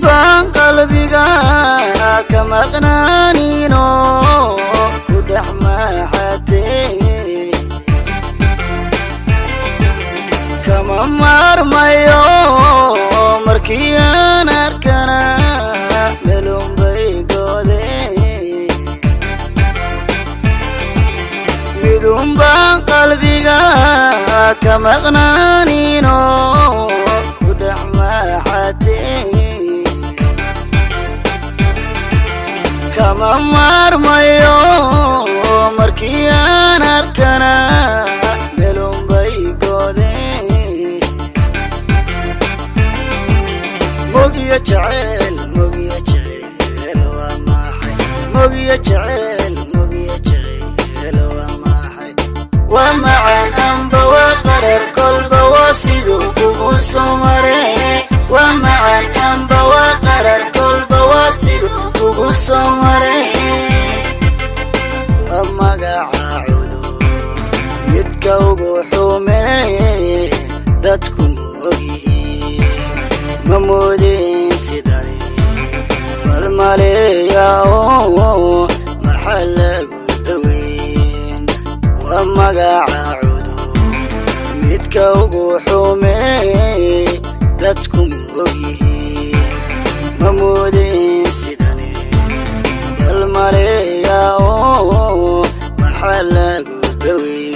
baan qalbiga ka maqnaanino ku dhex maaxatee kama maarmayo markii aan arkana melun bay goodee midun baan qalbiga ka maqnaanino ku dhex maaxatee kama maarmayo markii aan arkana melun bay goodee mogiya jacayl waa maxay mogiya jacayl waa maxay waa macaan amba waa qarar kolba waa siduu kugu soo maree waa macaan amba waa qarar kolba waa siduu kugu soo maree waa magaca cudur midka ugu xumeeye dadku mogyihiin ma moodeen sidani bal maleeya oo maxaa lagu daweyn waa magaca cudur midka ugu xumeeye dadku mogyihiin ma moodeen sidani bal maleeya oo maxaa lagu daweyn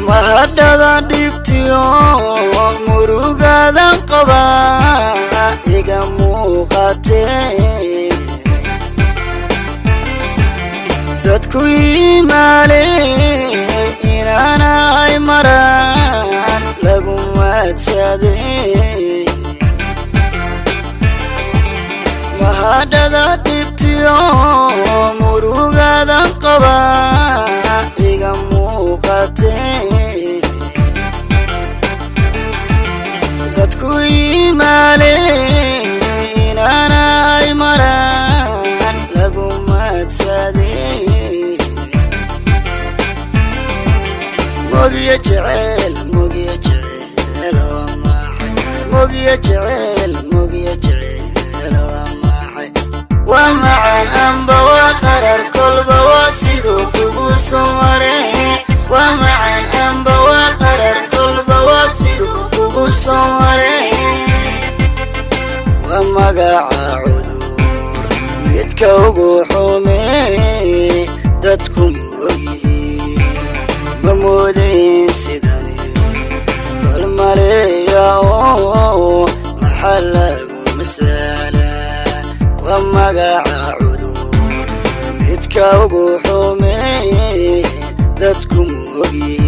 mahadada dhibtiyo murugadan qaba iga muuqatee dadku iimaale inaanay maraan lagu maadsadee mahadada dhibtiyo murugadan qaba iga muuqatee dadku iimaale inaanay maraan lagu maadsadee mogiya jacayl waa maxay mogiya jacayl waa maxay waa macaan amba waa qarar kolba waa siduu kugu soo maree waa macaan amba waa qarar kolba waa siduu kugu soo maree waa magaca cudur midka ugu xumeeye dadku mogyihiin ma moodeen sidani bal maleeya oo maxaa lagu masaalaa waa magaca cudur midka ugu xumeeye dadku mogyihiin